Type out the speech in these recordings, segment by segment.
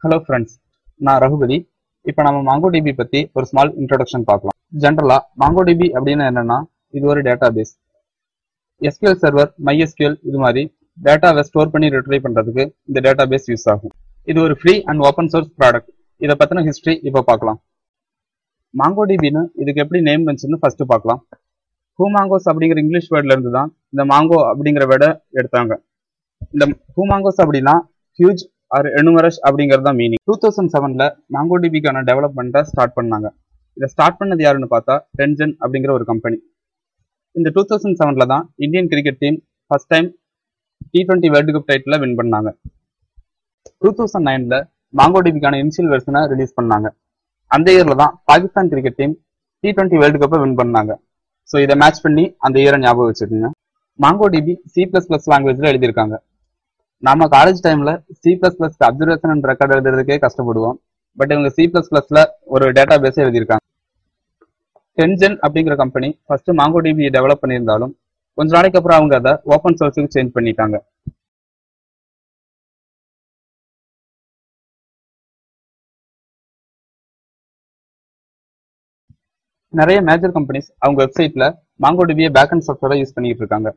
Hello friends, நான் ரகுபதி. இப்போ நம்ம MongoDB பத்தி ஒரு ஸ்மால் இன்ட்ரோடக்ஷன் பார்க்கலாம். ஜெனரலா MongoDB அப்படின்னா என்னன்னா, இது ஒரு டேட்டாபேஸ். SQL சர்வர், MySQL இது மாதிரி டேட்டாவை ஸ்டோர் பண்ணி ரிட்ரைவ் பண்றதுக்கு இந்த டேட்டாபேஸ் யூஸ் ஆகும். இது ஒரு free and open source product. இதை பத்தின ஹிஸ்டரி இப்போ பார்க்கலாம். MongoDBன்னு இதுக்கு எப்படி நேம் வந்துச்சுன்னு ஃபர்ஸ்ட் பார்க்கலாம். ஹூமாங்கோஸ் அப்படிங்கிற இங்கிலீஷ் வேர்ட்ல இருந்து தான் இந்த மாங்கோ அப்படிங்கிற வேர்டை எடுத்தாங்க. இந்த ஹூமாங்கோஸ் அப்படின்னா ஹியூஜ் ஆர் எனுமரஸ் அப்படிங்கிறது தான் மீனிங். 2007ல MongoDBக்கான டெவலப்மெண்ட்டை ஸ்டார்ட் பண்ணாங்க. இதை ஸ்டார்ட் பண்ணது யாருன்னு பார்த்தா டென்ஜன் அப்படிங்கிற ஒரு கம்பெனி. இந்த 2007ல தான் Indian cricket team first time T20 world cup டைட்டில வின் பண்ணாங்க. 2009ல MongoDBக்கான இனிஷியல் வெர்ஷனை ரிலீஸ் பண்ணாங்க. அந்த இயர்ல தான் Pakistan cricket team T20 world கப்பை வின் பண்ணாங்க. ஸோ இதை மேட்ச் பண்ணி அந்த இயரை ஞாபகம் வச்சுக்கோங்க. MongoDB C++ லாங்குவேஜ்ல எழுதியிருக்காங்க. நம்ம காலேஜ் டைம்ல C++க்கு அப்சர்வேஷன் அண்ட் ரெக்கார்ட் எழுதுறதுக்கே கஷ்டப்படுவோம். பட் இவங்க C++ல ஒரு டேட்டா பேஸை எழுதியிருக்காங்க. டென்ஜன் அப்படிங்கிற கம்பெனி ஃபர்ஸ்ட் MongoDB டெவலப் பண்ணியிருந்தாலும் கொஞ்ச நாளைக்கு அப்புறம் அவங்க அதை ஓப்பன் சோர்ஸுக்கு சேஞ்ச் பண்ணிட்டாங்க. நிறைய மேஜர் கம்பெனிஸ் அவங்க வெப்சைட்ல MongoDB பேக்அண்ட் சாஃப்ட்வேரை யூஸ் பண்ணிட்டு இருக்காங்க.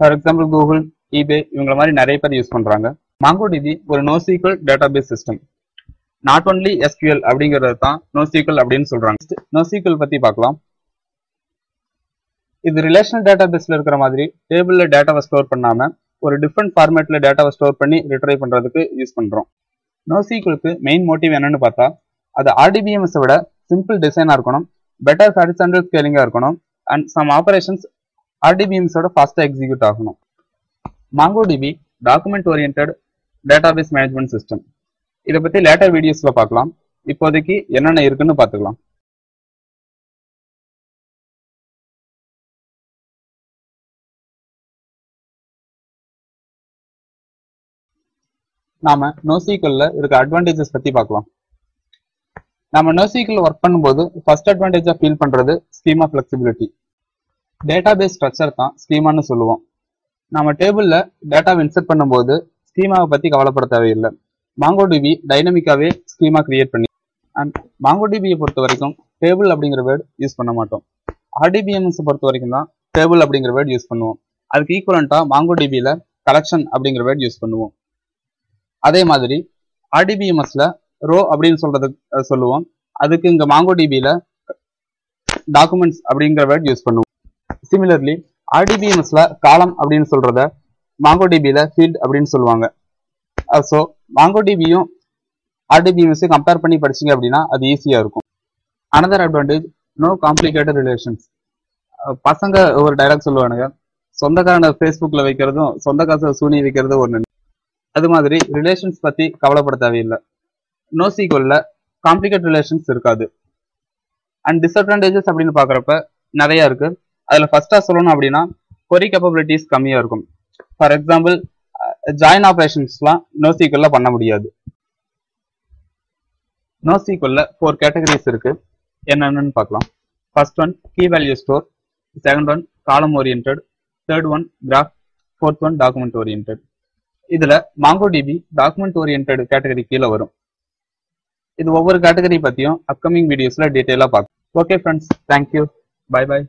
ஃபார் எக்ஸாம்பிள் கூகுள், eBay இவங்க மாதிரி நிறைய பேர் யூஸ் பண்றாங்க. MongoDB ஒரு NoSQL database system. Not only SQL அப்படிங்கிறது தான் NoSQL அப்படின்னு சொல்றாங்க. NoSQL பத்தி பார்க்கலாம். இது ரிலேஷனல் டேட்டாபேஸ்ல இருக்கிற மாதிரி டேபிள்ல டேட்டாவை ஸ்டோர் பண்ணாம ஒரு டிஃப்ரெண்ட் ஃபார்மேட்ல டேட்டாவை ஸ்டோர் பண்ணி ரிட்ரைவ் பண்றதுக்கு யூஸ் பண்றோம். NoSQLக்கு மெயின் மோட்டிவ் என்னன்னு பார்த்தா அது RDBMS விட சிம்பிள் டிசைனா இருக்கணும், பெட்டர் ஹாரிசான்டல் ஸ்கேலிங்கா இருக்கணும், அண்ட் சம் ஆபரேஷன்ஸ் RDBMS ஓட ஃபாஸ்டா எக்ஸிக்யூட் ஆகணும். MongoDB document oriented database management system. இதை பத்தி லேட்டர் வீடியோஸ்ல பார்க்கலாம். இப்போதைக்கு என்னென்ன இருக்குன்னு பார்த்துக்கலாம். நாம NoSQLல இருக்க அட்வான்டேஜஸ் பத்தி பார்க்கலாம். நம்ம NoSQL ஒர்க் பண்ணும்போது ஃபர்ஸ்ட் அட்வான்டேஜா ஃபீல் பண்றது ஸ்கீமா ஃபிளெக்சிபிலிட்டி. டேட்டாபேஸ் ஸ்ட்ரக்சர் தான் ஸ்கீமான்னு சொல்லுவோம். நம்ம டேபிள்ல டேட்டாவை இன்சர்ட் பண்ணும்போது ஸ்கீமாவை பத்தி கவலைப்பட தேவையில்லை. MongoDB டைனமிக்காவே ஸ்கீமா கிரியேட் பண்ணி. அண்ட் MongoDBயை பொறுத்த வரைக்கும் டேபிள் அப்படிங்கிற வேர்டு யூஸ் பண்ண மாட்டோம். RDBMS பொறுத்த வரைக்கும் தான் டேபிள் அப்படிங்கிற வேர்டு யூஸ் பண்ணுவோம். அதுக்கு ஈக்குவலண்டா MongoDBல கலெக்ஷன் அப்படிங்கிற வேர்டு யூஸ் பண்ணுவோம். அதே மாதிரி RDBMSல ரோ அப்படின்னு சொல்லுவோம். அதுக்கு இங்க MongoDBல டாக்குமெண்ட்ஸ் அப்படிங்கிற வேர்ட் யூஸ் பண்ணுவோம். சிமிலர்லி RDBMSல காலம் அப்படின்னு சொல்றத MongoDBல ஃபீல்ட் அப்படின்னு சொல்லுவாங்க. ஸோ MongoDBயும் RDBMSையும் கம்பேர் பண்ணி படிச்சீங்க அப்படின்னா அது ஈஸியா இருக்கும். Another advantage no complicated relations. பசங்க ஒரு டைலாக் சொல்லுவானுங்க, சொந்தக்காரனை ஃபேஸ்புக்ல வைக்கிறதும் சொந்த காசை சூனி வைக்கிறதும் ஒன்று. அது மாதிரி ரிலேஷன்ஸ் பத்தி கவலைப்பட தேவையில்லை. NoSQLல காம்ப்ளிகேட் ரிலேஷன்ஸ் இருக்காது. அண்ட் டிஸ்அட்வான்டேஜஸ் அப்படின்னு பாக்குறப்ப நிறைய இருக்கு. அதுல ஃபர்ஸ்டா சொல்லணும் அப்படின்னா கொரி கேப்பபிலிட்டிஸ் கம்மியா இருக்கும். ஃபார் எக்ஸாம்பிள் ஜாயின் ஆபரேஷன்ஸ்லாம் NoSQLல பண்ண முடியாது. NoSQLல 4 கேட்டகரிஸ் இருக்கு. என்னென்னு பார்க்கலாம். First one key value store, second one column oriented, third one graph, fourth one document oriented. இதுல MongoDB டாக்குமெண்ட் ஓரியன்டட் கேட்டகரி கீழே வரும். இது ஒவ்வொரு கேட்டகரி பத்தியும் அப்கமிங் வீடியோஸ்ல டீடைலா பார்க்கலாம். Okay friends, thank you, bye by.